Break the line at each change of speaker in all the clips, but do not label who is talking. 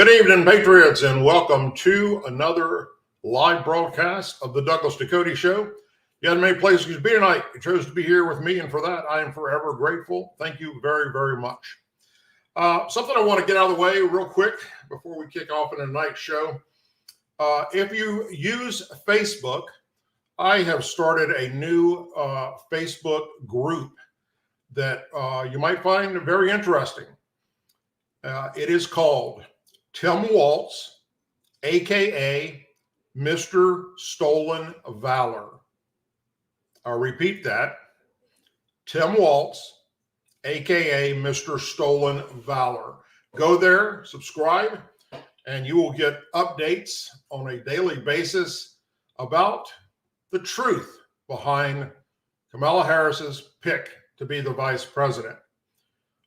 Good evening, Patriots, and welcome to another live broadcast of the Douglas Ducote Show. You had many places to be tonight. You chose to be here with me, and for that, I am forever grateful. Thank you very, very much. Something I want to get out of the way real quick before we kick off in tonight's show. If you use Facebook, I have started a new Facebook group that you might find very interesting. It is called Tim Walz, aka Mr. Stolen Valor. I'll repeat that. Tim Walz, aka Mr. Stolen Valor. Go there, subscribe, and you will get updates on a daily basis about the truth behind Kamala Harris's pick to be the vice president,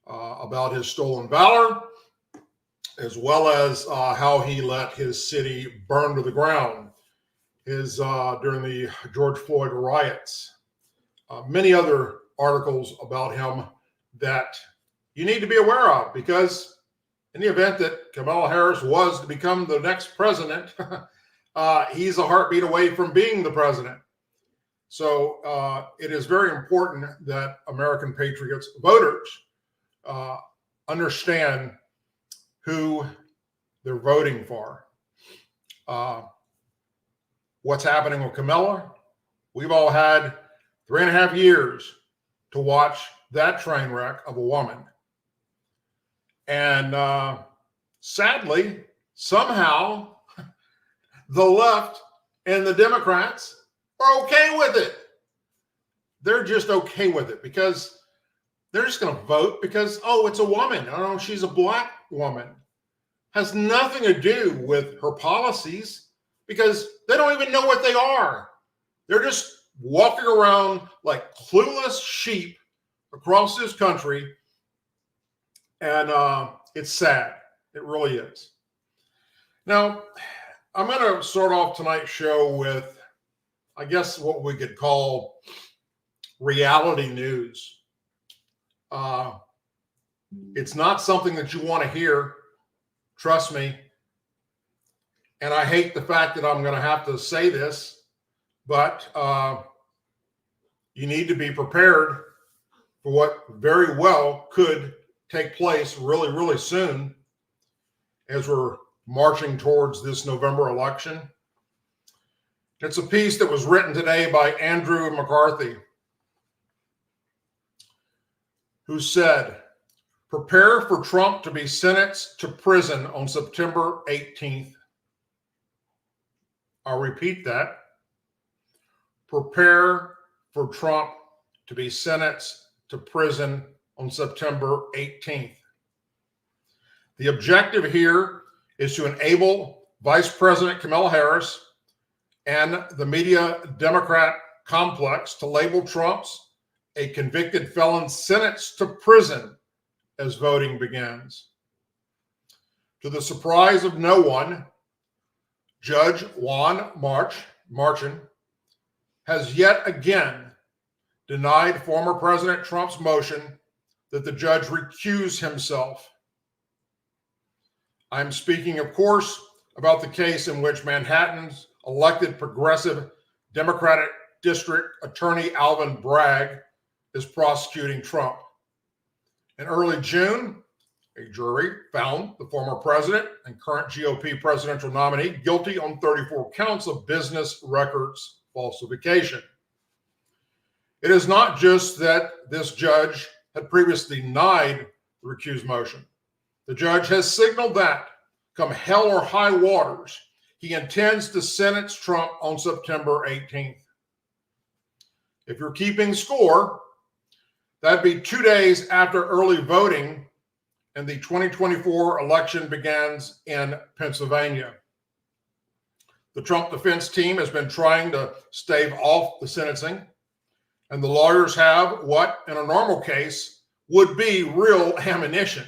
about his stolen valor, as well as how he let his city burn to the ground during the George Floyd riots. Many other articles about him that you need to be aware of, because in the event that Kamala Harris was to become the next president, he's a heartbeat away from being the president. So it is very important that American patriots, voters, understand who they're voting for. What's happening with Kamala? We've all had 3.5 years to watch that train wreck of a woman. And sadly, somehow the left and the Democrats are okay with it. They're just okay with it because they're just going to vote because, oh, it's a woman. I don't know, she's a black woman. Has nothing to do with her policies because they don't even know what they are. They're just walking around like clueless sheep across this country. And it's sad. It really is. Now, I'm going to start off tonight's show with, I guess, what we could call reality news. It's not something that you want to hear, trust me. And I hate the fact that I'm going to have to say this, but you need to be prepared for what very well could take place really, really soon as we're marching towards this November election. It's a piece that was written today by Andrew McCarthy, who said, "Prepare for Trump to be sentenced to prison on September 18th. I'll repeat that. Prepare for Trump to be sentenced to prison on September 18th. The objective here is to enable Vice President Kamala Harris and the media Democrat complex to label Trump's a convicted felon sentenced to prison as voting begins. To the surprise of no one, Judge Juan Marchin has yet again denied former President Trump's motion that the judge recuse himself. I'm speaking, of course, about the case in which Manhattan's elected progressive Democratic District Attorney Alvin Bragg is prosecuting Trump. In early June, a jury found the former president and current GOP presidential nominee guilty on 34 counts of business records falsification. It is not just that this judge had previously denied the recuse motion. The judge has signaled that, come hell or high waters, he intends to sentence Trump on September 18th. If you're keeping score, that'd be 2 days after early voting and the 2024 election begins in Pennsylvania. The Trump defense team has been trying to stave off the sentencing, and the lawyers have what, in a normal case, would be real ammunition.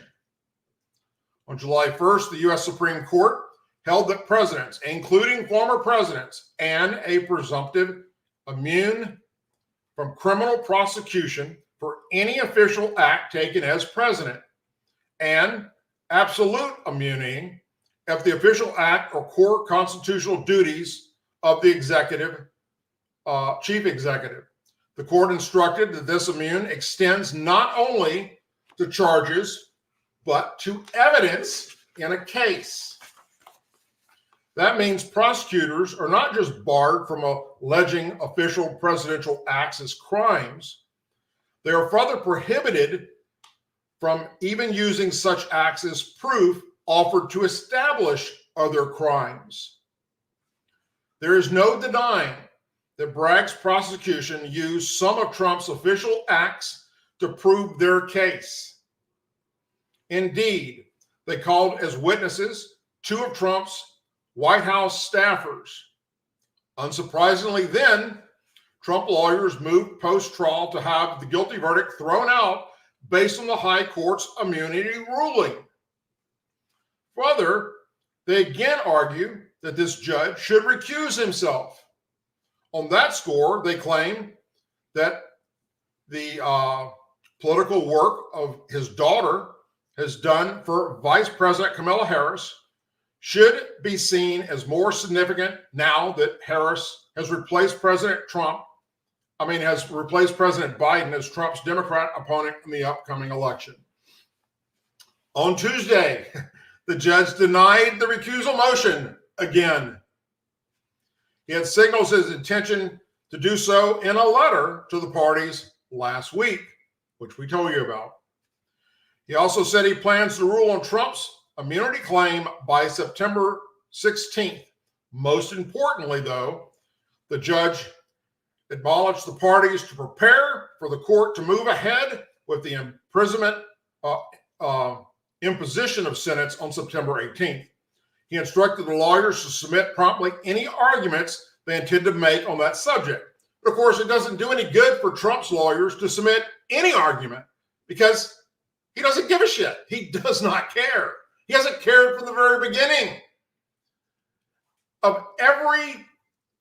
On July 1st, the U.S. Supreme Court held that presidents, including former presidents, and a presumptive immune from criminal prosecution for any official act taken as president, and absolute immunity of the official act or core constitutional duties of the chief executive. The court instructed that this immunity extends not only to charges, but to evidence in a case. That means prosecutors are not just barred from alleging official presidential acts as crimes, they are further prohibited from even using such acts as proof offered to establish other crimes. There is no denying that Bragg's prosecution used some of Trump's official acts to prove their case. Indeed, they called as witnesses two of Trump's White House staffers. Unsurprisingly, then, Trump lawyers moved post-trial to have the guilty verdict thrown out based on the High Court's immunity ruling. Further, they again argue that this judge should recuse himself. On that score, they claim that the political work of his daughter has done for Vice President Kamala Harris should be seen as more significant now that Harris has replaced President Biden as Trump's Democrat opponent in the upcoming election. On Tuesday, the judge denied the recusal motion again. He had signaled his intention to do so in a letter to the parties last week, which we told you about. He also said he plans to rule on Trump's immunity claim by September 16th. Most importantly, though, the judge admonished the parties to prepare for the court to move ahead with the imposition of sentence on September 18th. He instructed the lawyers to submit promptly any arguments they intend to make on that subject. But of course, it doesn't do any good for Trump's lawyers to submit any argument because he doesn't give a shit. He does not care. He hasn't cared from the very beginning. Of every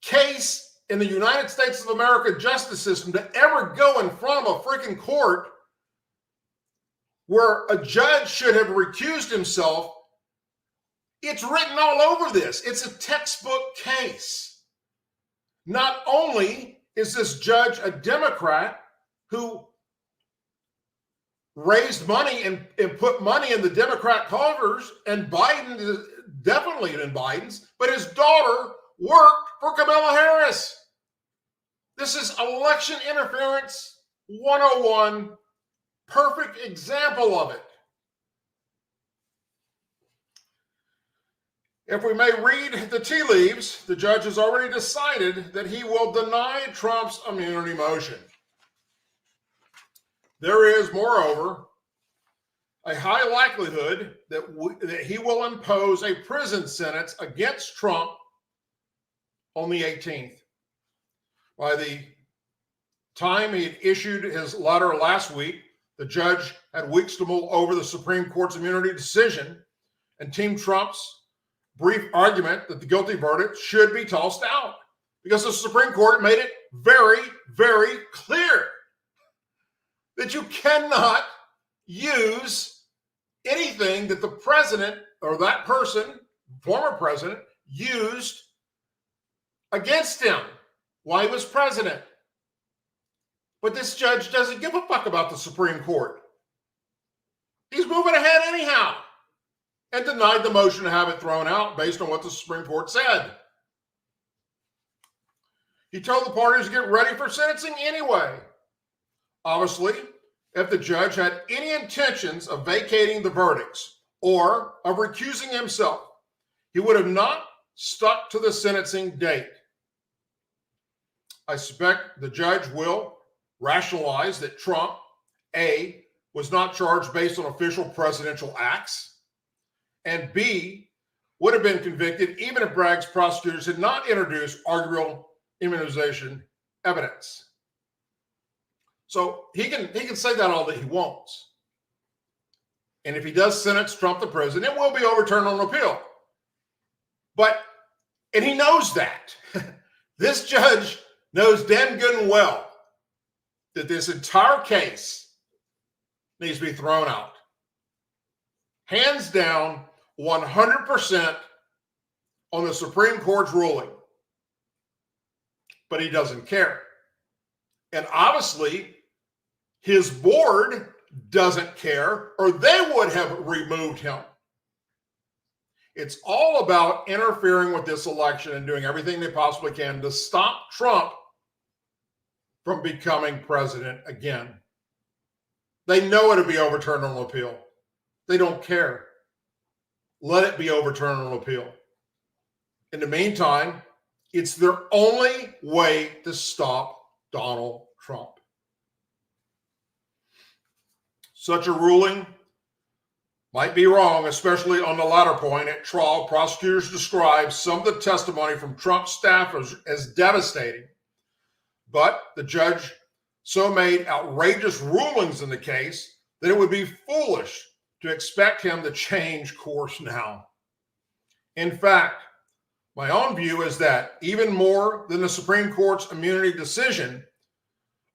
case in the United States of America justice system to ever go in front of a freaking court where a judge should have recused himself, it's written all over this. It's a textbook case. Not only is this judge a Democrat who raised money and put money in the Democrat coffers, and Biden is definitely in Biden's, but his daughter worked for Kamala Harris. This is election interference 101, perfect example of it. If we may read the tea leaves, the judge has already decided that he will deny Trump's immunity motion. There is, moreover, a high likelihood that he will impose a prison sentence against Trump on the 18th. By the time he had issued his letter last week, the judge had weeks to mull over the Supreme Court's immunity decision, and Team Trump's brief argument that the guilty verdict should be tossed out because the Supreme Court made it very, very clear that you cannot use anything that the president or that person, former president, used against him while he was president. But this judge doesn't give a fuck about the Supreme Court. He's moving ahead anyhow and denied the motion to have it thrown out based on what the Supreme Court said. He told the parties to get ready for sentencing anyway. Obviously, if the judge had any intentions of vacating the verdicts or of recusing himself, he would have not stuck to the sentencing date. I suspect the judge will rationalize that Trump, A, was not charged based on official presidential acts, and B, would have been convicted even if Bragg's prosecutors had not introduced arguable immunization evidence. So he can say that all that he wants. And if he does sentence Trump to prison, it will be overturned on appeal. And he knows that. This judge knows damn good and well that this entire case needs to be thrown out. Hands down, 100% on the Supreme Court's ruling, but he doesn't care. And obviously, his board doesn't care, or they would have removed him. It's all about interfering with this election and doing everything they possibly can to stop Trump from becoming president again. They know it'll be overturned on appeal. They don't care. Let it be overturned on appeal. In the meantime, it's their only way to stop Donald Trump. Such a ruling might be wrong, especially on the latter point. At trial, prosecutors described some of the testimony from Trump's staff as devastating, but the judge so made outrageous rulings in the case that it would be foolish to expect him to change course now. In fact, my own view is that even more than the Supreme Court's immunity decision,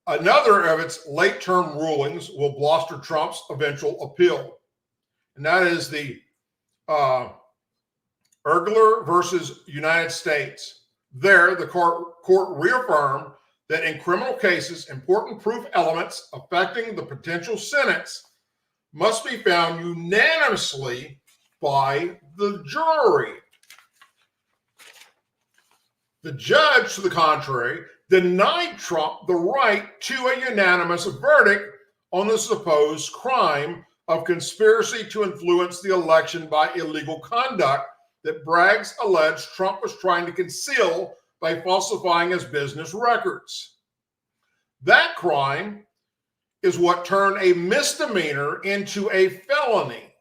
another of its late-term rulings will bluster Trump's eventual appeal, and that is the Ergler versus United States. There, the court reaffirmed that in criminal cases, important proof elements affecting the potential sentence must be found unanimously by the jury. The judge, to the contrary, denied Trump the right to a unanimous verdict on the supposed crime of conspiracy to influence the election by illegal conduct that Bragg's alleged Trump was trying to conceal by falsifying his business records. That crime is what turned a misdemeanor into a felony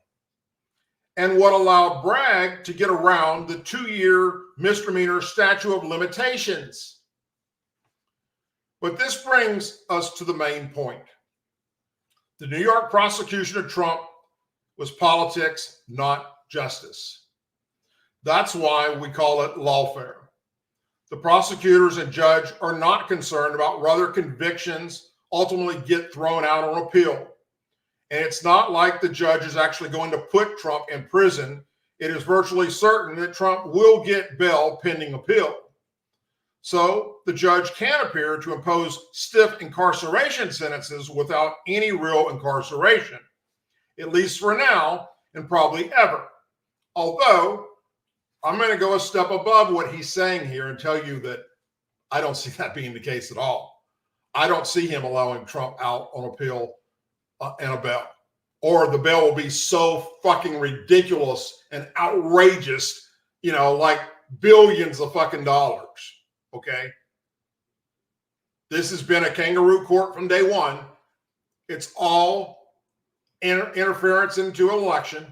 and what allowed Bragg to get around the 2-year misdemeanor statute of limitations. But this brings us to the main point. The New York prosecution of Trump was politics, not justice. That's why we call it lawfare. The prosecutors and judge are not concerned about whether convictions ultimately get thrown out on appeal. And it's not like the judge is actually going to put Trump in prison. It is virtually certain that Trump will get bail pending appeal. So the judge can appear to impose stiff incarceration sentences without any real incarceration, at least for now and probably ever. Although I'm going to go a step above what he's saying here and tell you that I don't see that being the case at all. I don't see him allowing Trump out on appeal and a bail, or the bail will be so fucking ridiculous and outrageous, like billions of fucking dollars. Okay. This has been a kangaroo court from day one. It's all interference into an election.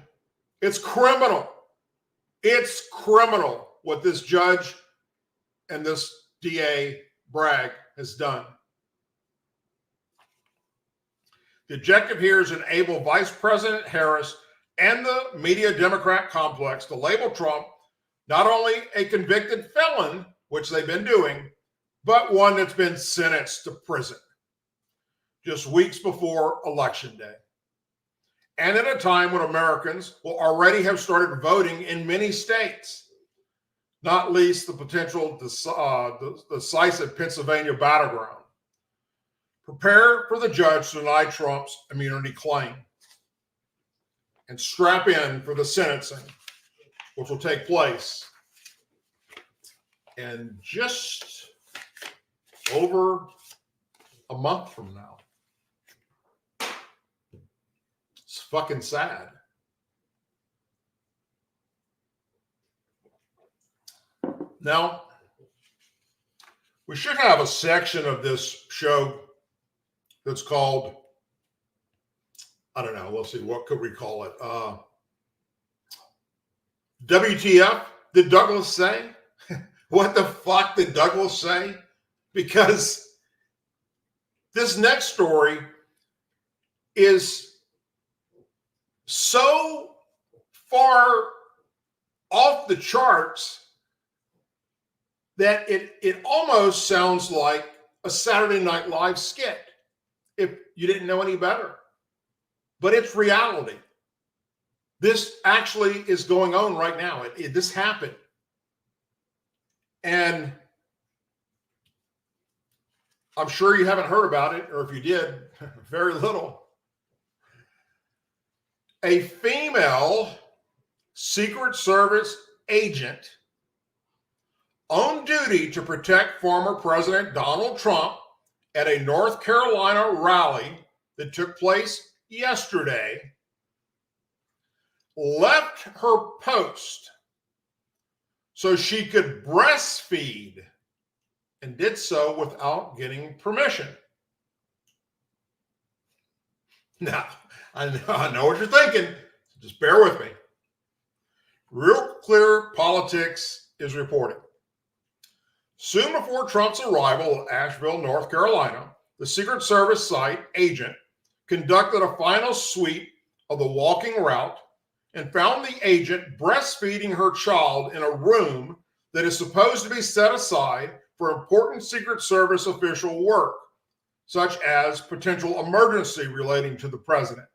It's criminal. It's criminal what this judge and this DA Bragg has done. The objective here is to enable Vice President Harris and the media Democrat complex to label Trump not only a convicted felon, which they've been doing, but one that's been sentenced to prison just weeks before Election Day. And at a time when Americans will already have started voting in many states, not least the potential decisive Pennsylvania battleground. Prepare for the judge to deny Trump's immunity claim and strap in for the sentencing, which will take place in just over a month from now. It's fucking sad. Now, we should have a section of this show that's called, I don't know, we'll see, what could we call it? WTF, did Douglas say? What the fuck did Douglas say? Because this next story is so far off the charts that it almost sounds like a Saturday Night Live skit, if you didn't know any better. But it's reality. This actually is going on right now. This happened. And I'm sure you haven't heard about it, or if you did, very little. A female Secret Service agent on duty to protect former President Donald Trump at a North Carolina rally that took place yesterday left her post so she could breastfeed, and did so without getting permission. Now, I know what you're thinking. Just bear with me. Real Clear Politics is reporting. Soon before Trump's arrival at Asheville, North Carolina, the Secret Service site agent conducted a final sweep of the walking route and found the agent breastfeeding her child in a room that is supposed to be set aside for important Secret Service official work, such as potential emergency relating to the president.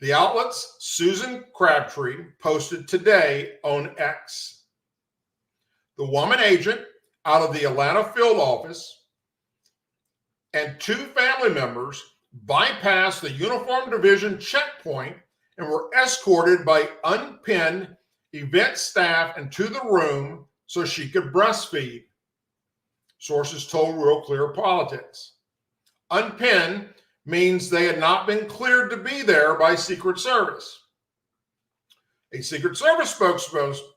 The outlet's Susan Crabtree posted today on X. The woman agent out of the Atlanta field office and two family members bypassed the Uniform Division checkpoint and were escorted by unpinned event staff into the room so she could breastfeed. Sources told Real Clear Politics. Unpinned means they had not been cleared to be there by Secret Service. A Secret Service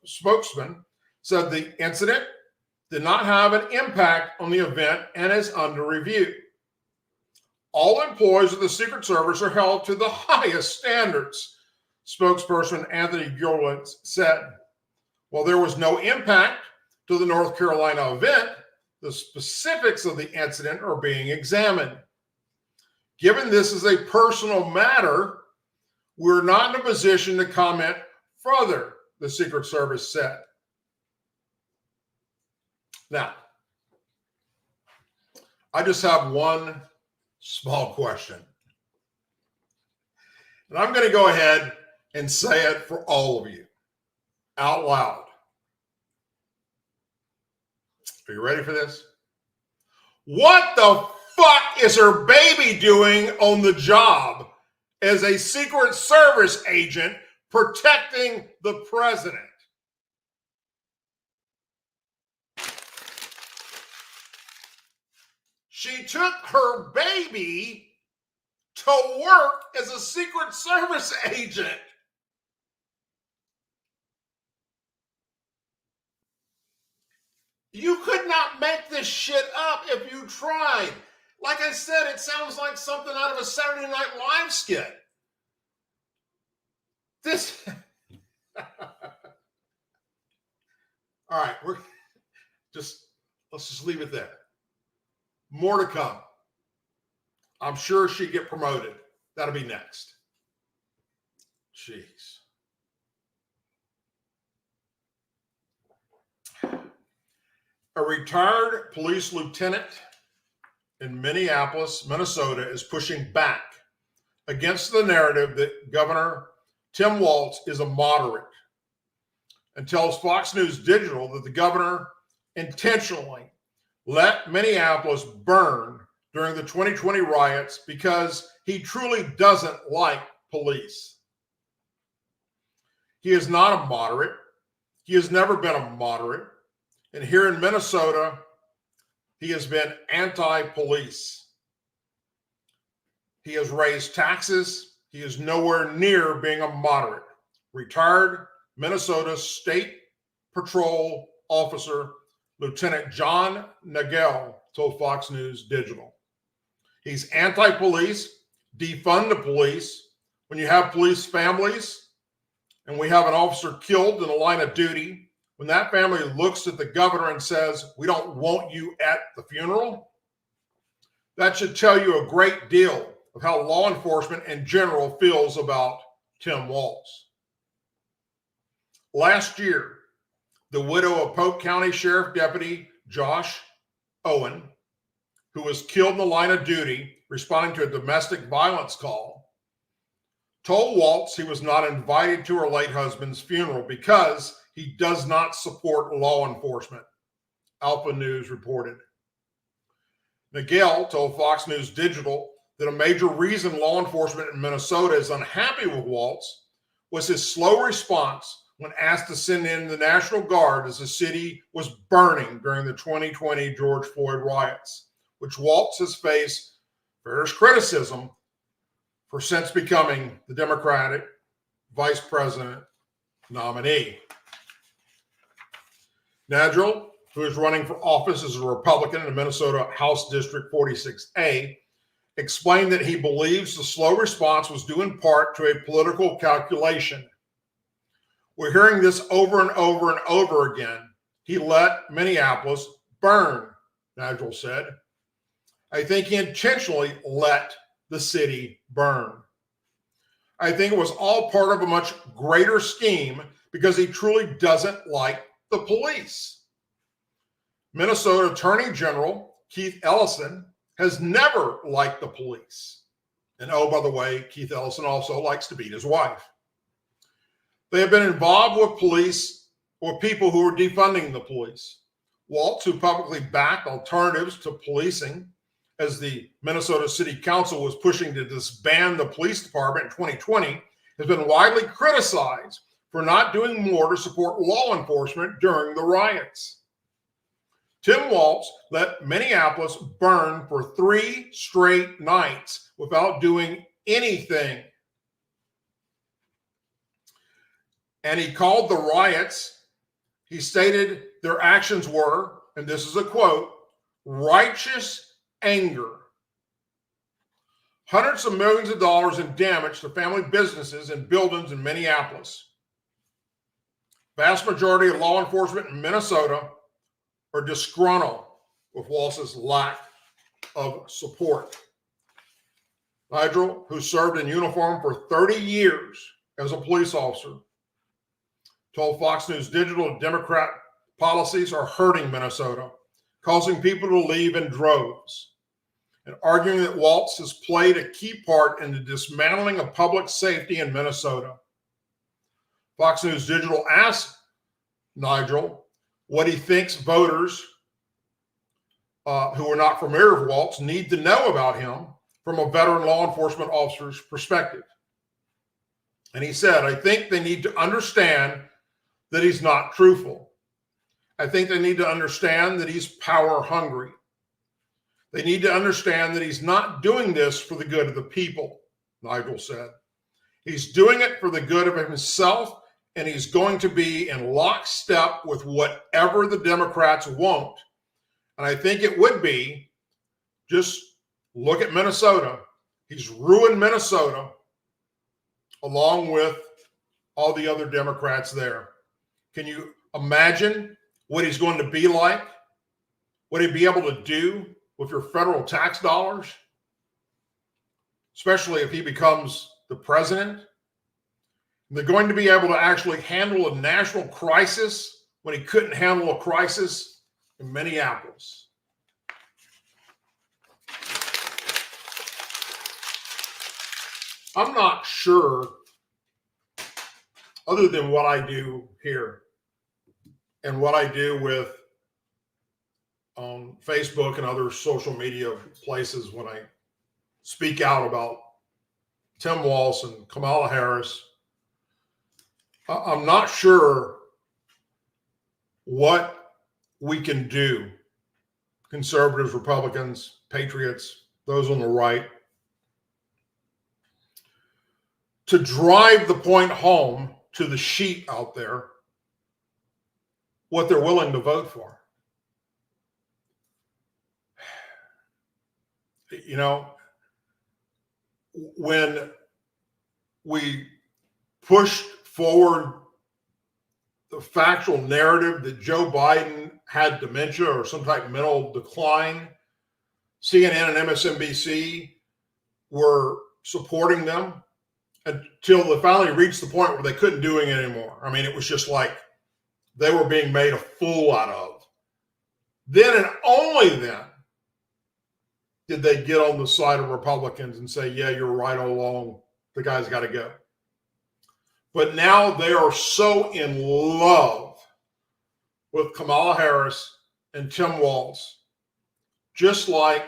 spokesman said the incident did not have an impact on the event and is under review. All employees of the Secret Service are held to the highest standards, spokesperson Anthony Gilwitz said. While there was no impact to the North Carolina event, the specifics of the incident are being examined. Given this is a personal matter, we're not in a position to comment further, the Secret Service said. Now, I just have one small question. And I'm going to go ahead and say it for all of you out loud. Are you ready for this? What the fuck is her baby doing on the job as a Secret Service agent protecting the president? She took her baby to work as a Secret Service agent. You could not make this shit up if you tried. Like I said, it sounds like something out of a Saturday Night Live skit. This. All right, let's just leave it there. More to come. I'm sure she'd get promoted. That'll be next. Jeez. A retired police lieutenant in Minneapolis, Minnesota, is pushing back against the narrative that Governor Tim Walz is a moderate and tells Fox News Digital that the governor intentionally let Minneapolis burn during the 2020 riots because he truly doesn't like police. He is not a moderate. He has never been a moderate. And here in Minnesota, he has been anti-police. He has raised taxes. He is nowhere near being a moderate. Retired Minnesota State Patrol officer Lieutenant John Nagel told Fox News Digital. He's anti-police, defund the police. When you have police families and we have an officer killed in the line of duty, when that family looks at the governor and says, "We don't want you at the funeral," that should tell you a great deal of how law enforcement in general feels about Tim Walz. Last year, the widow of Polk County Sheriff Deputy Josh Owen, who was killed in the line of duty responding to a domestic violence call, told Walz he was not invited to her late husband's funeral because he does not support law enforcement, Alpha News reported. Nagel told Fox News Digital that a major reason law enforcement in Minnesota is unhappy with Walz was his slow response when asked to send in the National Guard as the city was burning during the 2020 George Floyd riots, which Walz has faced fierce criticism for since becoming the Democratic vice president nominee. Nagel, who is running for office as a Republican in Minnesota House District 46A, explained that he believes the slow response was due in part to a political calculation. We're hearing this over and over and over again. He let Minneapolis burn, Nagel said. I think he intentionally let the city burn. I think it was all part of a much greater scheme because he truly doesn't like the police. Minnesota Attorney General Keith Ellison has never liked the police. And oh, by the way, Keith Ellison also likes to beat his wife. They have been involved with police or people who are defunding the police. Walz, who publicly backed alternatives to policing as the Minnesota City Council was pushing to disband the police department in 2020, has been widely criticized for not doing more to support law enforcement during the riots. Tim Walz let Minneapolis burn for 3 straight nights without doing anything. And he called the riots, he stated their actions were, and this is a quote, righteous anger. Hundreds of millions of dollars in damage to family businesses and buildings in Minneapolis. Vast majority of law enforcement in Minnesota are disgruntled with Walz's lack of support. Nigel, who served in uniform for 30 years as a police officer, told Fox News Digital that Democrat policies are hurting Minnesota, causing people to leave in droves, and arguing that Walz has played a key part in the dismantling of public safety in Minnesota. Fox News Digital asked Nigel what he thinks voters who are not familiar with Walz need to know about him from a veteran law enforcement officer's perspective. And he said, I think they need to understand that he's not truthful. I think they need to understand that he's power hungry. They need to understand that he's not doing this for the good of the people, Nigel said. He's doing it for the good of himself, and he's going to be in lockstep with whatever the Democrats want. And I think it would be, just look at Minnesota. He's ruined Minnesota along with all the other Democrats there. Can you imagine what he's going to be like? What he'd be able to do with your federal tax dollars? Especially if he becomes the president. They're going to be able to actually handle a national crisis when he couldn't handle a crisis in Minneapolis. I'm not sure, other than what I do here and what I do with Facebook and other social media places when I speak out about Tim Walz and Kamala Harris, I'm not sure what we can do, conservatives, Republicans, patriots, those on the right, to drive the point home to the sheep out there what they're willing to vote for. You know, when we pushed forward the factual narrative that Joe Biden had dementia or some type of mental decline, CNN and MSNBC were supporting them until they finally reached the point where they couldn't do it anymore. I mean, it was just like they were being made a fool out of. Then and only then did they get on the side of Republicans and say, yeah, you're right all along, the guy's got to go. But now they are so in love with Kamala Harris and Tim Walz, just like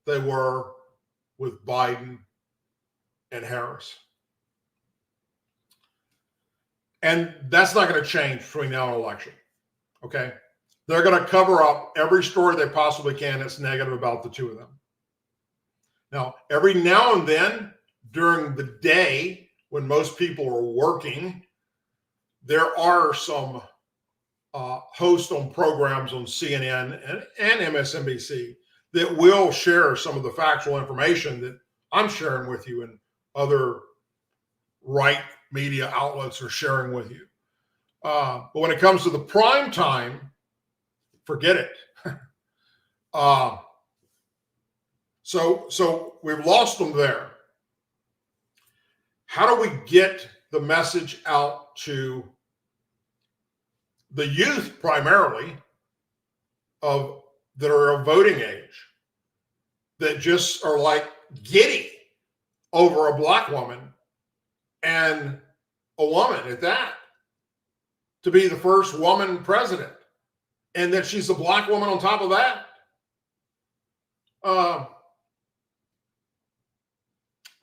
they were with Biden and Harris. And that's not going to change between now and election. Okay? They're going to cover up every story they possibly can that's negative about the two of them. Now, every now and then during the day when most people are working, there are some hosts on programs on CNN and MSNBC that will share some of the factual information that I'm sharing with you and other right media outlets are sharing with you. But when it comes to the prime time, forget it. So we've lost them there. How do we get the message out to the youth primarily that are of voting age, that just are like giddy over a black woman and a woman at that, to be the first woman president, and that she's a black woman on top of that?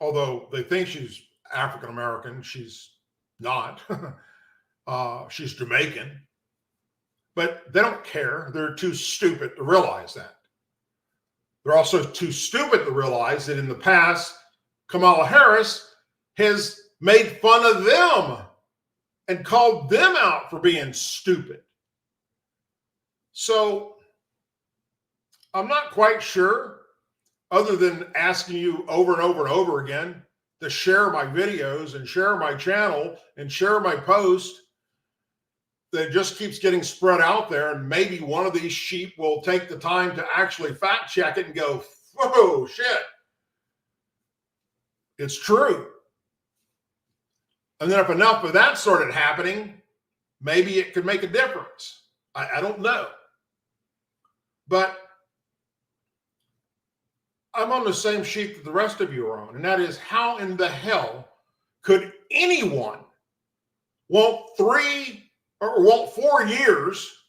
Although they think she's African American, she's not. She's Jamaican. But they don't care. They're too stupid to realize that. They're also too stupid to realize that in the past, Kamala Harris has made fun of them and called them out for being stupid. So I'm not quite sure, other than asking you over and over and over again to share my videos and share my channel and share my post, that just keeps getting spread out there, and maybe one of these sheep will take the time to actually fact check it and go, whoa, shit, it's true. And then if enough of that started happening, maybe it could make a difference. I don't know. But I'm on the same sheet that the rest of you are on, and that is, how in the hell could anyone want 4 years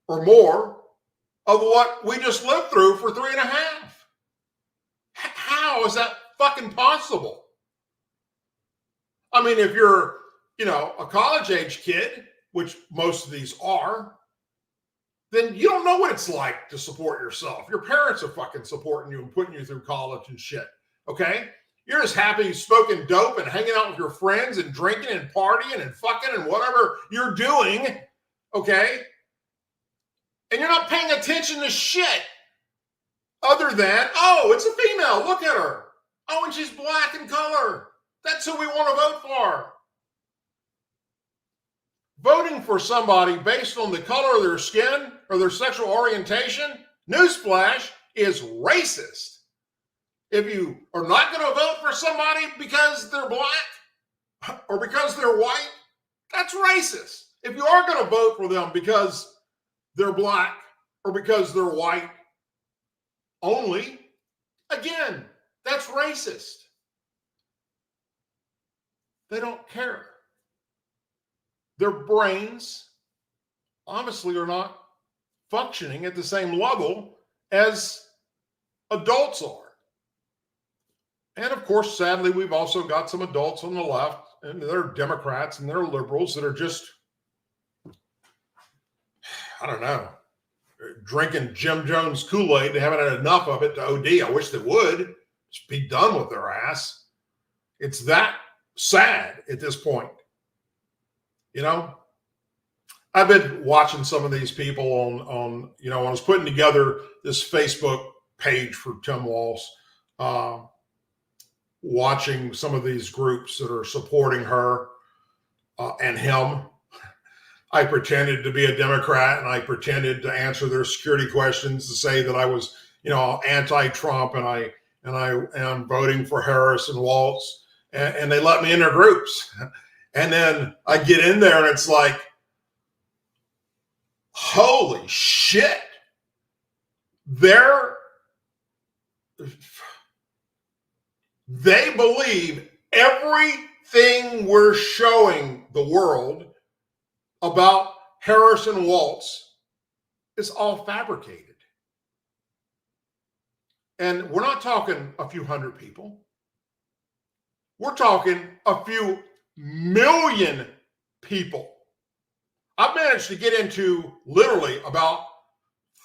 or more of what we just lived through for 3.5? How is that fucking possible? I mean, if you're, a college age kid, which most of these are, then you don't know what it's like to support yourself. Your parents are fucking supporting you and putting you through college and shit. Okay? You're just happy smoking dope and hanging out with your friends and drinking and partying and fucking and whatever you're doing. Okay? And you're not paying attention to shit other than, oh, it's a female. Look at her. Oh, and she's black in color. That's who we want to vote for. Voting for somebody based on the color of their skin or their sexual orientation, newsflash, is racist. If you are not going to vote for somebody because they're black or because they're white, that's racist. If you are going to vote for them because they're black or because they're white only, again, that's racist. They don't care. Their brains honestly are not functioning at the same level as adults are. And of course, sadly, we've also got some adults on the left, and they're Democrats and they're liberals that are just, I don't know, drinking Jim Jones Kool-Aid. They haven't had enough of it to OD. I wish they would just be done with their ass. It's that sad at this point. I've been watching some of these people on I was putting together this Facebook page for Tim Walz, watching some of these groups that are supporting her and him. I pretended to be a Democrat and I pretended to answer their security questions to say that I was, anti-Trump and I am voting for Harris and Walz, and they let me in their groups. And then I get in there and it's like, holy shit. They believe Everything we're showing the world about Harris and Walz is all fabricated. And we're not talking a few hundred people. We're talking a few million people. I've managed to get into literally about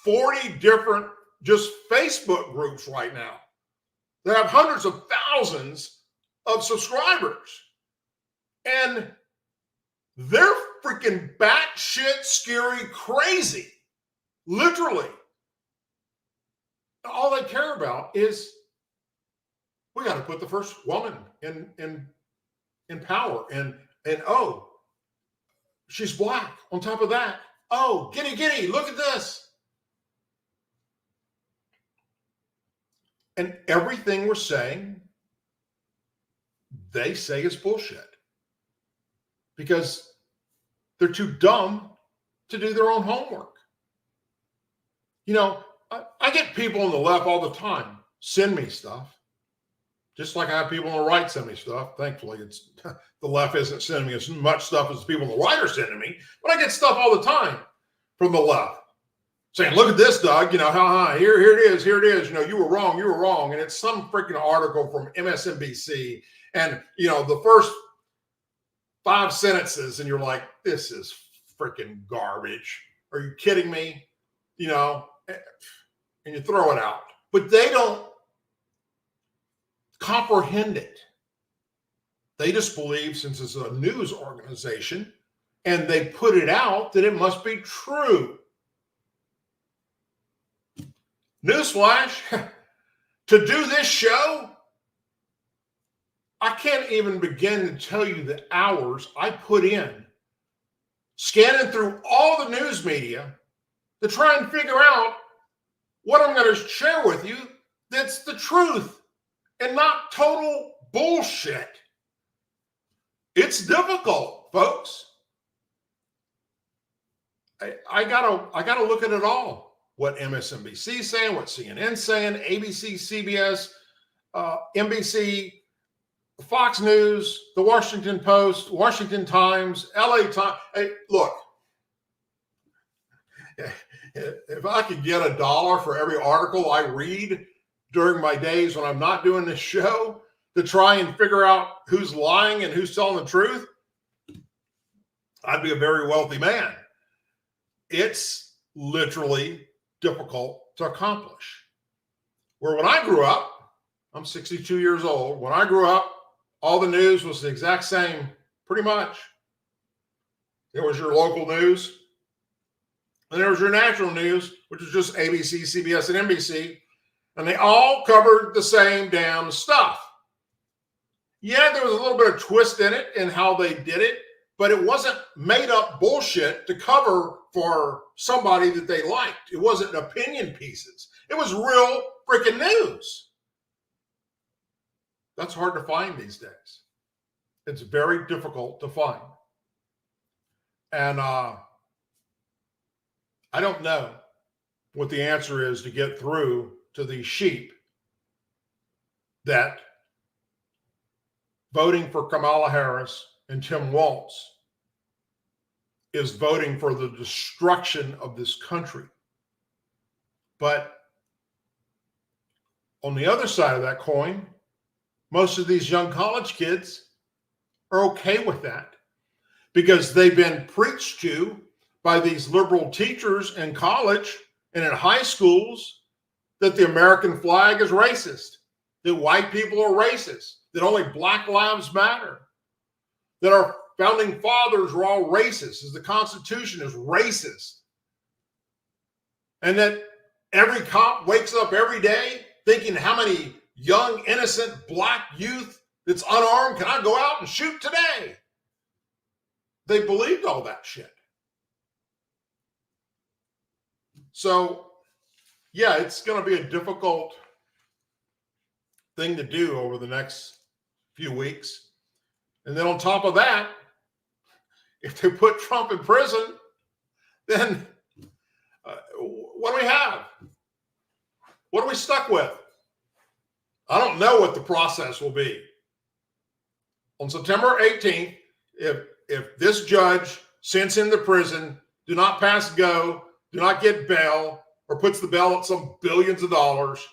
40 different just Facebook groups right now that have hundreds of thousands of subscribers. And they're freaking batshit scary crazy. Literally. All they care about is we got to put the first woman in power. And oh, she's black. On top of that, oh, giddy, look at this. And everything we're saying, they say is bullshit. Because they're too dumb to do their own homework. You know, I get people on the left all the time send me stuff. Just like I have people on the right send me stuff. Thankfully, it's the left isn't sending me as much stuff as the people on the right are sending me. But I get stuff all the time from the left saying, look at this, Doug. You know, here it is. You know, you were wrong. And it's some freaking article from MSNBC. And, you know, the first 5 sentences, and you're like, this is freaking garbage. Are you kidding me? You know, and you throw it out. But they don't comprehend it. They just believe, since it's a news organization and they put it out, that it must be true. Newsflash, to do this show, I can't even begin to tell you the hours I put in scanning through all the news media to try and figure out what I'm going to share with you that's the truth and not total bullshit. It's difficult, folks. I gotta look at it all. What MSNBC is saying, what CNN's saying, ABC, CBS, NBC, Fox News, the Washington Post, Washington Times, LA Times. Hey, look, if I could get $1 for every article I read during my days when I'm not doing this show to try and figure out who's lying and who's telling the truth, I'd be a very wealthy man. It's literally difficult to accomplish. Where when I grew up, I'm 62 years old. When I grew up, all the news was the exact same, pretty much. There was your local news, and there was your national news, which was just ABC, CBS, and NBC, and they all covered the same damn stuff. Yeah, there was a little bit of twist in it in how they did it, but it wasn't made up bullshit to cover for somebody that they liked. It wasn't opinion pieces. It was real freaking news. That's hard to find these days. It's very difficult to find. And I don't know what the answer is to get through to these sheep that voting for Kamala Harris and Tim Walz is voting for the destruction of this country. But on the other side of that coin, most of these young college kids are okay with that because they've been preached to by these liberal teachers in college and in high schools that the American flag is racist, that white people are racist, that only Black lives matter, that our founding fathers were all racist, as the Constitution is racist, and that every cop wakes up every day thinking, how many young, innocent Black youth that's unarmed can I go out and shoot today? They believed all that shit. So, yeah, it's going to be a difficult thing to do over the next few weeks. And then on top of that, if they put Trump in prison, then what do we have? What are we stuck with? I don't know what the process will be. on September 18th, if this judge sends him to prison, do not pass go, do not get bail, or puts the bail at some billions of dollars,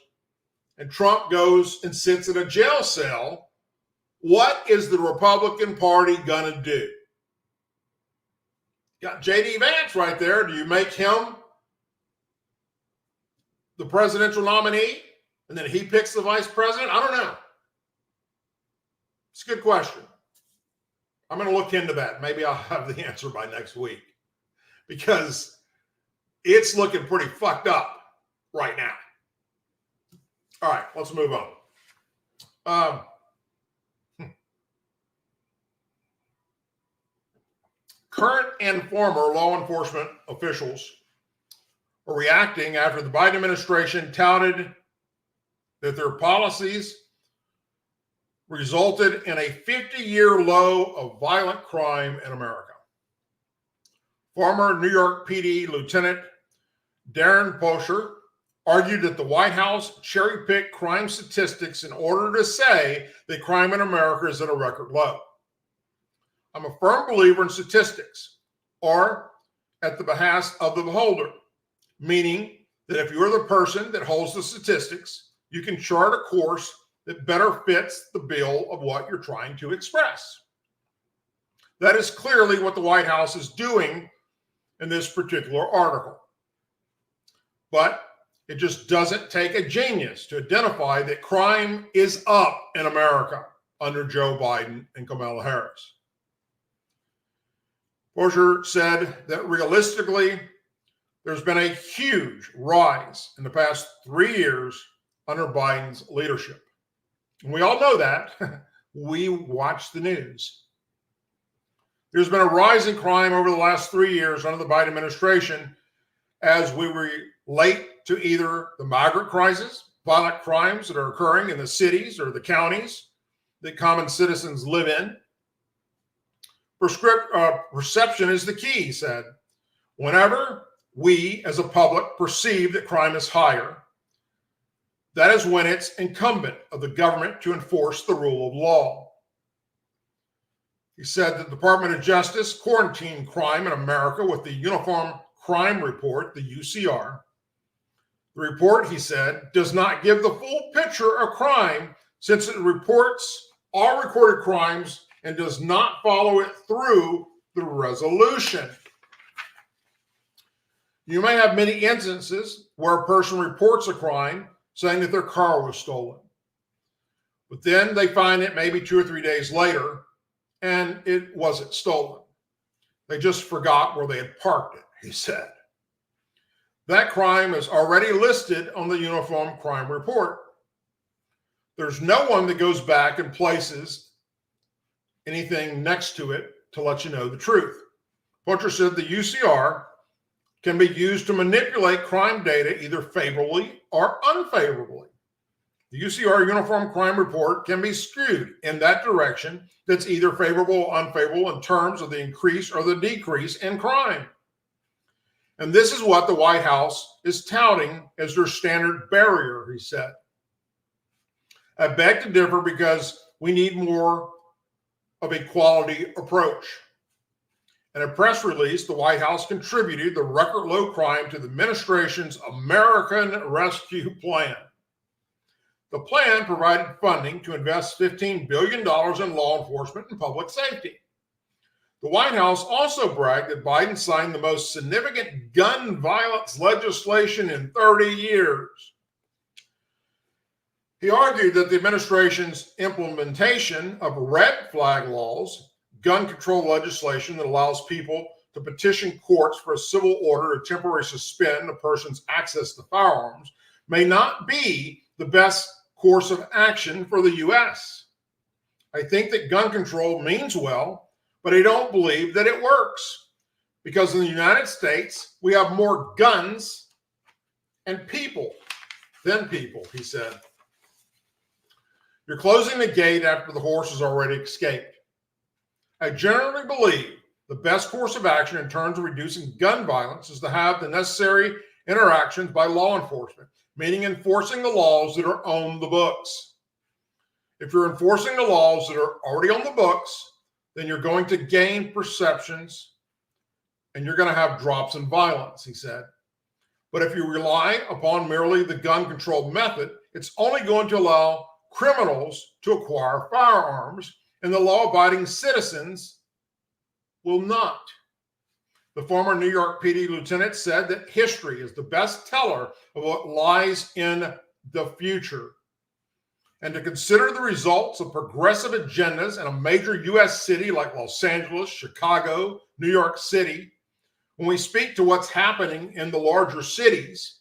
and Trump goes and sits in a jail cell, what is the Republican Party going to do? Got J.D. Vance right there. Do you make him the presidential nominee and then he picks the vice president? I don't know. It's a good question. I'm going to look into that. Maybe I'll have the answer by next week because it's looking pretty fucked up right now. All right, let's move on. Current and former law enforcement officials are reacting after the Biden administration touted that their policies resulted in a 50-year low of violent crime in America. Former New York PD Lieutenant Darren Posher argued that the White House cherry-picked crime statistics in order to say that crime in America is at a record low. I'm a firm believer in statistics, or at the behest of the beholder, meaning that if you're the person that holds the statistics, you can chart a course that better fits the bill of what you're trying to express. That is clearly what the White House is doing in this particular article. But it just doesn't take a genius to identify that crime is up in America under Joe Biden and Kamala Harris. Posher said that realistically, there's been a huge rise in the past 3 years under Biden's leadership. And we all know that. We watch the news. There's been a rise in crime over the last 3 years under the Biden administration as we relate to either the migrant crisis, violent crimes that are occurring in the cities or the counties that common citizens live in. Perception is the key, he said. Whenever we as a public perceive that crime is higher, that is when it's incumbent of the government to enforce the rule of law. He said that the Department of Justice quarantined crime in America with the Uniform Crime Report, the UCR. The report, he said, does not give the full picture of crime since it reports all recorded crimes and does not follow it through the resolution. You may have many instances where a person reports a crime saying that their car was stolen. But then they find it maybe 2 or 3 days later and it wasn't stolen. They just forgot where they had parked it, he said. That crime is already listed on the Uniform Crime Report. There's no one that goes back and places anything next to it to let you know the truth. Posher said the UCR can be used to manipulate crime data either favorably or unfavorably. The UCR Uniform Crime Report can be skewed in that direction that's either favorable or unfavorable in terms of the increase or the decrease in crime. And this is what the White House is touting as their standard barrier, he said. I beg to differ because we need more of a quality approach. In a press release, the White House contributed the record low crime to the administration's American Rescue Plan. The plan provided funding to invest $15 billion in law enforcement and public safety. The White House also bragged that Biden signed the most significant gun violence legislation in 30 years. He argued that the administration's implementation of red flag laws, gun control legislation that allows people to petition courts for a civil order to temporarily suspend a person's access to firearms, may not be the best course of action for the U.S. I think that gun control means well, but I don't believe that it works because in the United States, we have more guns and people than people, he said. You're closing the gate after the horse has already escaped. I generally believe the best course of action in terms of reducing gun violence is to have the necessary interactions by law enforcement, meaning enforcing the laws that are on the books. If you're enforcing the laws that are already on the books, then you're going to gain perceptions and you're going to have drops in violence, he said. But if you rely upon merely the gun control method, it's only going to allow criminals to acquire firearms, and the law-abiding citizens will not. The former New York PD lieutenant said that history is the best teller of what lies in the future. And to consider the results of progressive agendas in a major U.S. city like Los Angeles, Chicago, New York City, when we speak to what's happening in the larger cities,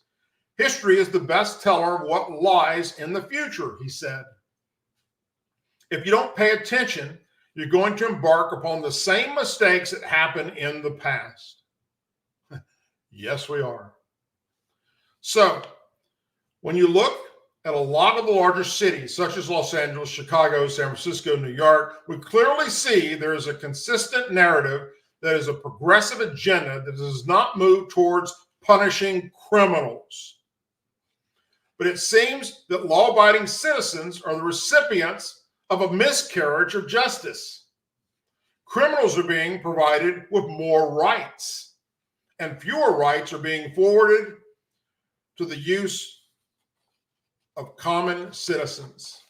history is the best teller of what lies in the future, he said. If you don't pay attention, you're going to embark upon the same mistakes that happened in the past. Yes, we are. So, when you look at a lot of the larger cities, such as Los Angeles, Chicago, San Francisco, New York, we clearly see there is a consistent narrative that is a progressive agenda that does not move towards punishing criminals. But it seems that law-abiding citizens are the recipients of a miscarriage of justice. Criminals are being provided with more rights, and fewer rights are being forwarded to the use of common citizens.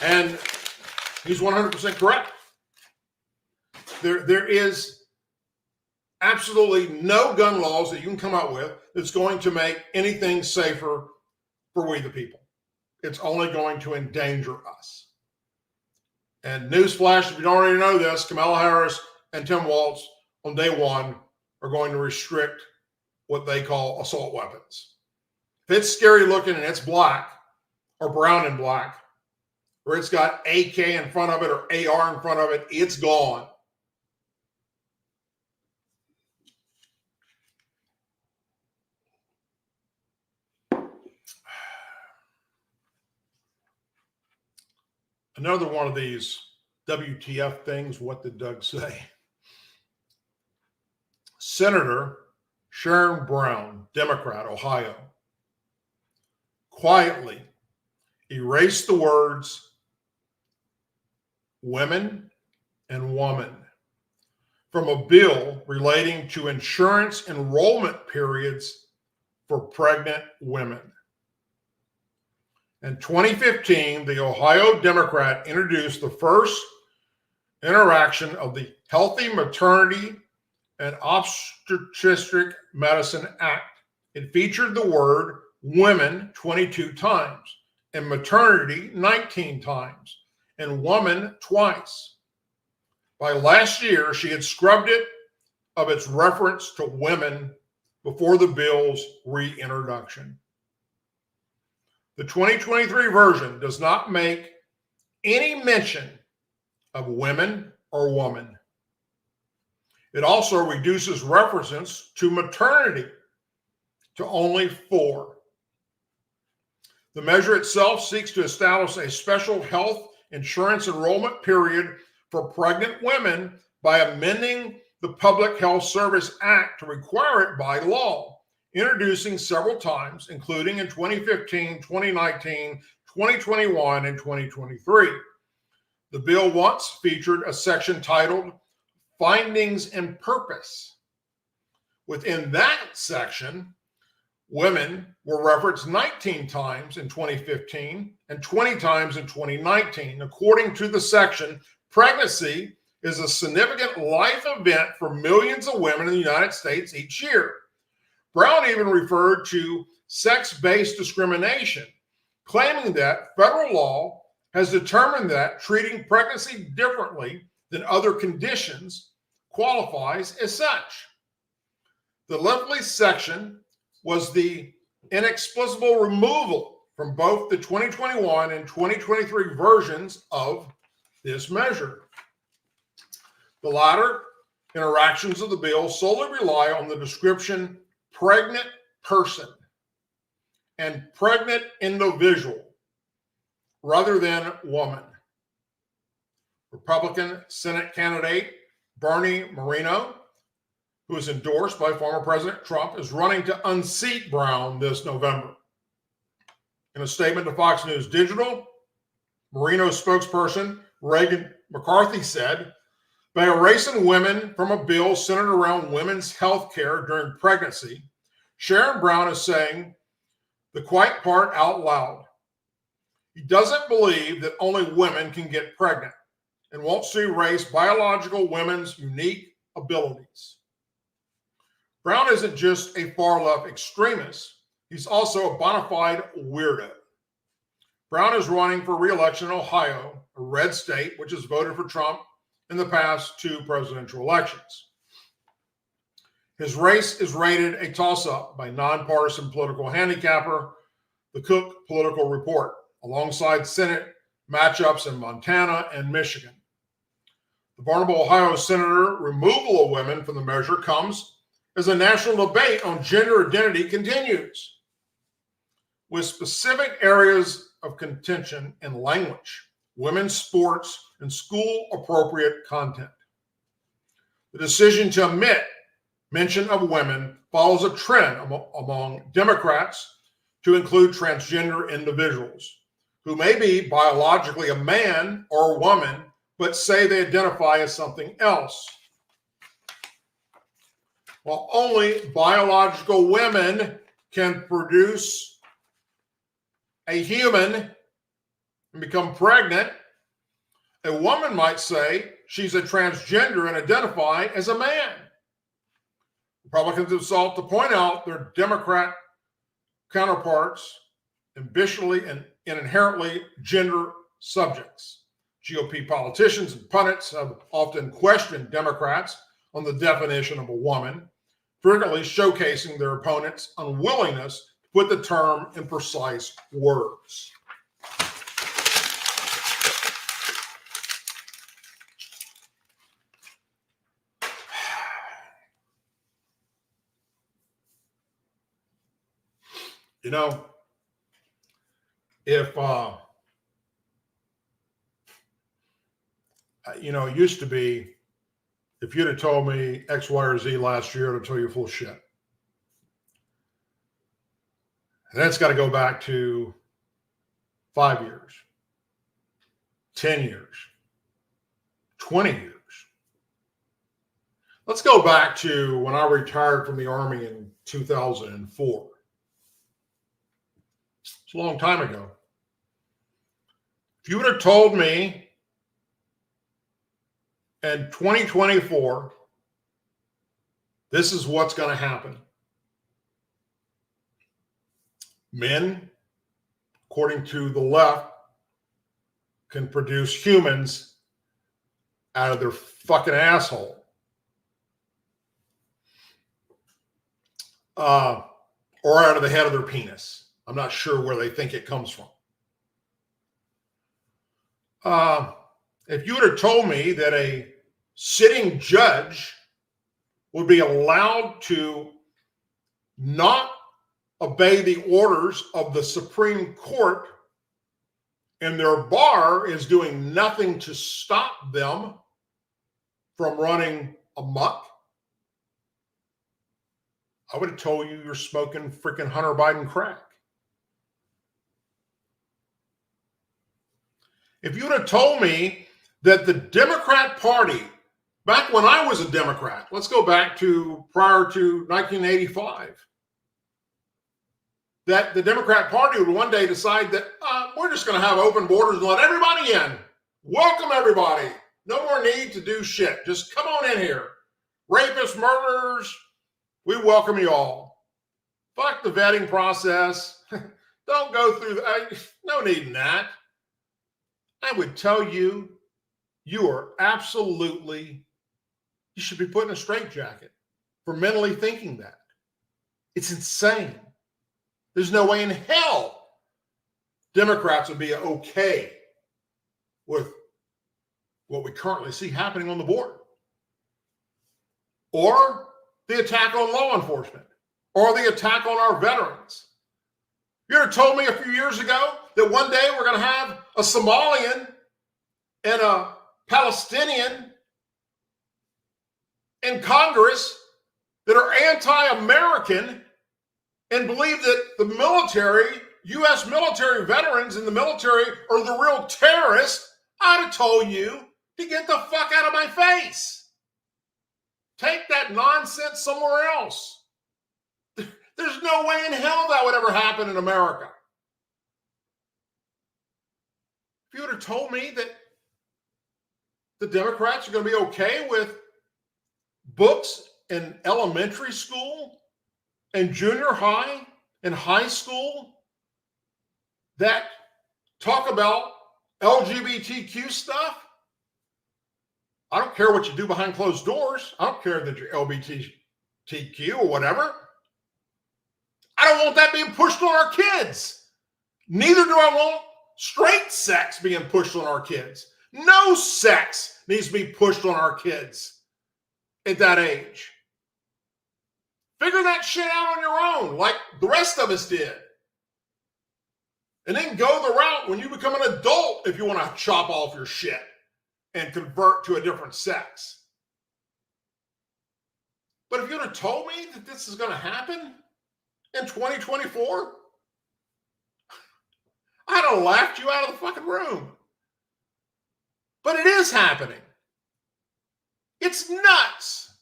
And he's 100% correct. There is absolutely no gun laws that you can come up with that's going to make anything safer for we the people. It's only going to endanger us. And newsflash, if you don't already know this, Kamala Harris and Tim Walz on day one are going to restrict what they call assault weapons. If it's scary looking and it's black or brown and black, or it's got AK in front of it or AR in front of it, it's gone. Another one of these WTF things, what did Doug say? Senator Sharon Brown, Democrat, Ohio, quietly erased the words women and woman from a bill relating to insurance enrollment periods for pregnant women. In 2015, the Ohio Democrat introduced the first interaction of the Healthy Maternity and Obstetric Medicine Act. It featured the word women 22 times and maternity 19 times and woman twice. By last year, she had scrubbed it of its reference to women before the bill's reintroduction. The 2023 version does not make any mention of women or woman. It also reduces references to maternity to only 4. The measure itself seeks to establish a special health insurance enrollment period for pregnant women by amending the Public Health Service Act to require it by law, introducing several times, including in 2015, 2019, 2021, and 2023. The bill once featured a section titled Findings and Purpose. Within that section, women were referenced 19 times in 2015 and 20 times in 2019. According to the section, pregnancy is a significant life event for millions of women in the United States each year. Brown even referred to sex-based discrimination, claiming that federal law has determined that treating pregnancy differently than other conditions qualifies as such. The lovely section was the inexplicable removal from both the 2021 and 2023 versions of this measure. The latter interactions of the bill solely rely on the description pregnant person and pregnant individual rather than woman. Republican Senate candidate Bernie Moreno, who is endorsed by former President Trump, is running to unseat Brown this November. In a statement to Fox News Digital, Marino spokesperson Reagan McCarthy said, by erasing women from a bill centered around women's health care during pregnancy, Sharon Brown is saying the quiet part out loud. He doesn't believe that only women can get pregnant and wants to erase biological women's unique abilities. Brown isn't just a far-left extremist. He's also a bona fide weirdo. Brown is running for re-election in Ohio, a red state which has voted for Trump in the past 2 presidential elections. His race is rated a toss-up by nonpartisan political handicapper, the Cook Political Report, alongside Senate matchups in Montana and Michigan. The vulnerable Ohio senator removal of women from the measure comes as a national debate on gender identity continues, with specific areas of contention in language, women's sports, and school-appropriate content. The decision to omit mention of women follows a trend among Democrats to include transgender individuals who may be biologically a man or a woman, but say they identify as something else. While only biological women can produce a human and become pregnant, a woman might say she's a transgender and identify as a man. Republicans have sought to point out their Democrat counterparts ambitiously and inherently gender subjects. GOP politicians and pundits have often questioned Democrats on the definition of a woman, frequently showcasing their opponents' unwillingness to put the term in precise words. You know, if, it used to be, if you'd have told me X, Y, or Z last year, I'd tell you full shit. And that's got to go back to 5 years, 10 years, 20 years. Let's go back to when I retired from the Army in 2004. It's a long time ago. If you would have told me in 2024, this is what's going to happen. Men, according to the left, can produce humans out of their fucking asshole. Or out of the head of their penis. I'm not sure where they think it comes from. If you would have told me that a sitting judge would be allowed to not obey the orders of the Supreme Court and their bar is doing nothing to stop them from running amok, I would have told you you're smoking freaking Hunter Biden crack. If you would have told me that the Democrat Party, back when I was a Democrat, let's go back to prior to 1985, that the Democrat Party would one day decide that we're just going to have open borders and let everybody in. Welcome everybody. No more need to do shit. Just come on in here. Rapists, murderers, we welcome you all. Fuck the vetting process. Don't go through no need in that. I would tell you, you are absolutely, you should be put in a straitjacket for mentally thinking that. It's insane. There's no way in hell Democrats would be okay with what we currently see happening on the border, or the attack on law enforcement, or the attack on our veterans. You ever told me a few years ago that one day we're going to have a Somalian and a Palestinian in Congress that are anti-American and believe that the military U.S. military veterans in the military are the real terrorists, I'd have told you to get the fuck out of my face. Take that nonsense somewhere else. There's no way in hell that would ever happen in America. If you would have told me that the Democrats are going to be okay with books in elementary school and junior high and high school that talk about LGBTQ stuff, I don't care what you do behind closed doors. I don't care that you're LGBTQ or whatever. I don't want that being pushed on our kids. Neither do I want straight sex being pushed on our kids. No sex needs to be pushed on our kids at that age. Figure that shit out on your own, like the rest of us did. And then go the route when you become an adult if you want to chop off your shit and convert to a different sex. But if you'd have told me that this is going to happen in 2024, I'd have laughed you out of the fucking room. But it is happening. It's nuts.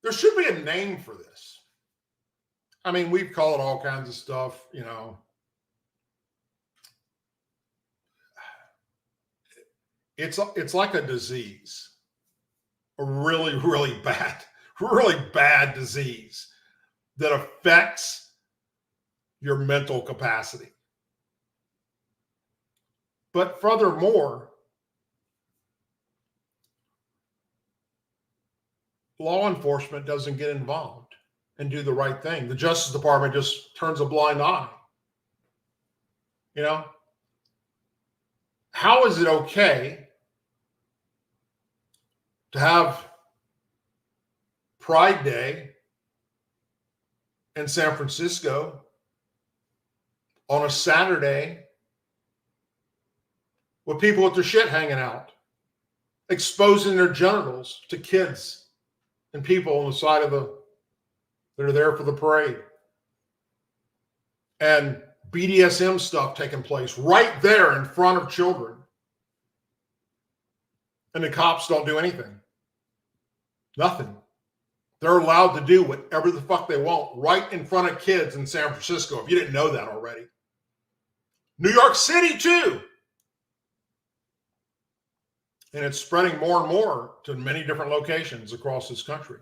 There should be a name for this. I mean, we've called it all kinds of stuff, you know. It's like a disease, a really, really bad disease that affects your mental capacity. But furthermore, law enforcement doesn't get involved and do the right thing. The Justice Department just turns a blind eye. You know, how is it okay to have Pride Day in San Francisco on a Saturday with people with their shit hanging out, exposing their genitals to kids and people on the side of that are there for the parade, and BDSM stuff taking place right there in front of children, and the cops don't do anything? Nothing. They're allowed to do whatever the fuck they want right in front of kids in San Francisco, if you didn't know that already. New York City too. And it's spreading more and more to many different locations across this country.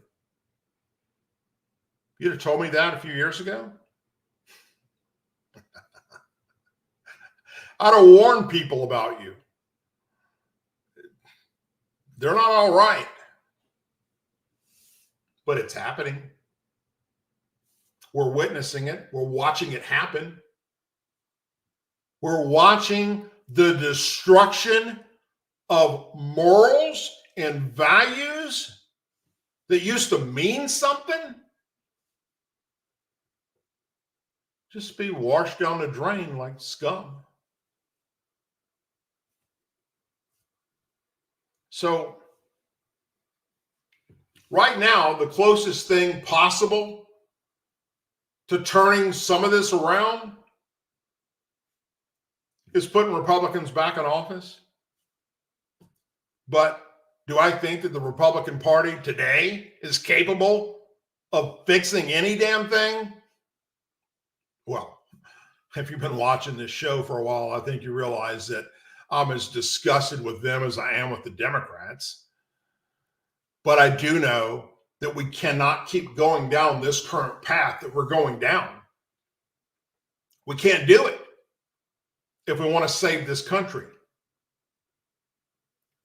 You'd have told me that a few years ago, I'd have warned people about you. They're not all right. But it's happening. We're witnessing it. We're watching it happen. We're watching the destruction of morals and values that used to mean something just be washed down the drain like scum. So right now, the closest thing possible to turning some of this around is putting Republicans back in office. But do I think that the Republican Party today is capable of fixing any damn thing? Well, if you've been watching this show for a while, I think you realize that I'm as disgusted with them as I am with the Democrats. But I do know that we cannot keep going down this current path that we're going down. We can't do it if we want to save this country.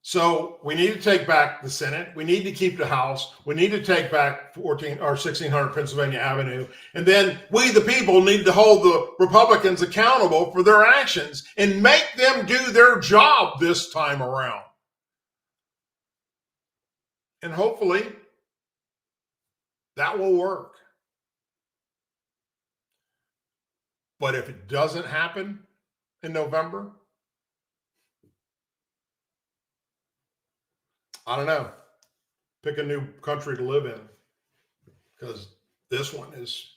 So we need to take back the Senate. We need to keep the House. We need to take back 1600 Pennsylvania Avenue. And then we, the people, need to hold the Republicans accountable for their actions and make them do their job this time around. And hopefully that will work. But if it doesn't happen in November, I don't know. Pick a new country to live in. because this one is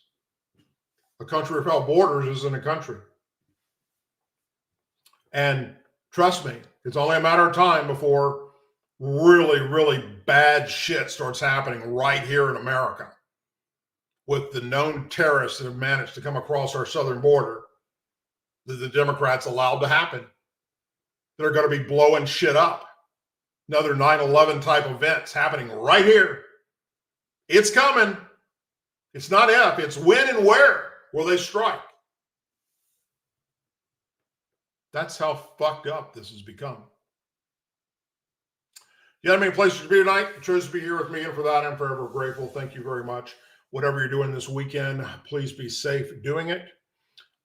a country without borders isn't a country. And trust me, it's only a matter of time before really, really bad shit starts happening right here in America with the known terrorists that have managed to come across our southern border that the Democrats allowed to happen. They're going to be blowing shit up. Another 9/11 type events happening right here. It's coming. It's not if, it's when and where will they strike. That's how fucked up this has become. You have any places to be tonight? You chose to be here with me, and for that, I'm forever grateful. Thank you very much. Whatever you're doing this weekend, please be safe doing it.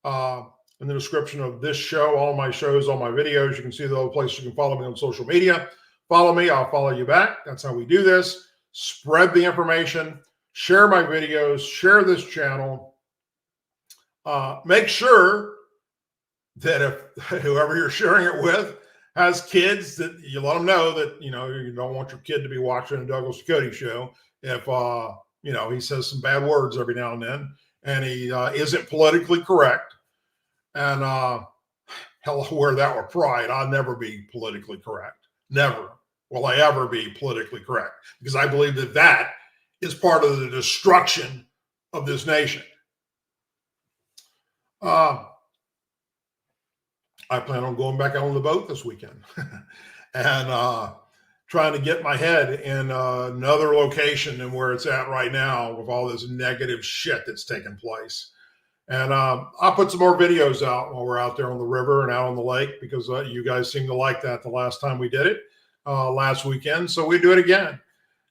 In the description of this show, all my shows, all my videos, you can see the other places you can follow me on social media. Follow me, I'll follow you back. That's how we do this. Spread the information, share my videos, share this channel. Make sure that if whoever you're sharing it with has kids, that you let them know that, you don't want your kid to be watching a Douglas Ducote show if, he says some bad words every now and he isn't politically correct. And hell, wear that with pride. I'll never be politically correct. Never will I ever be politically correct, because I believe that that is part of the destruction of this nation. I plan on going back out on the boat this weekend and trying to get my head in another location than where it's at right now with all this negative shit that's taking place. And I'll put some more videos out while we're out there on the river and out on the lake, because you guys seem to like that the last time we did it last weekend. So we do it again.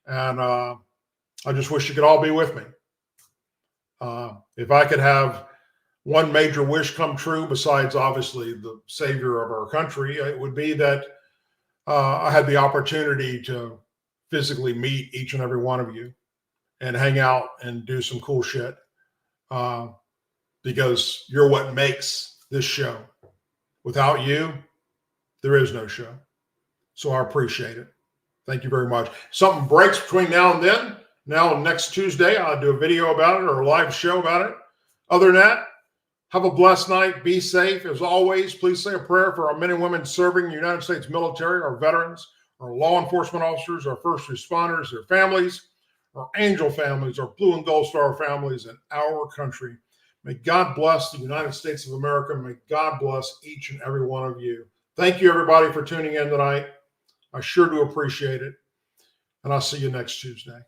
And I just wish you could all be with me. If I could have one major wish come true, besides obviously the savior of our country, it would be that I had the opportunity to physically meet each and every one of you and hang out and do some cool shit. Because you're what makes this show. Without you, there is no show. So I appreciate it. Thank you very much. Something breaks between now and then. Now, next Tuesday, I'll do a video about it or a live show about it. Other than that, have a blessed night. Be safe. As always, please say a prayer for our men and women serving the United States military, our veterans, our law enforcement officers, our first responders, their families, our angel families, our blue and gold star families, and our country. May God bless the United States of America. May God bless each and every one of you. Thank you, everybody, for tuning in tonight. I sure do appreciate it. And I'll see you next Tuesday.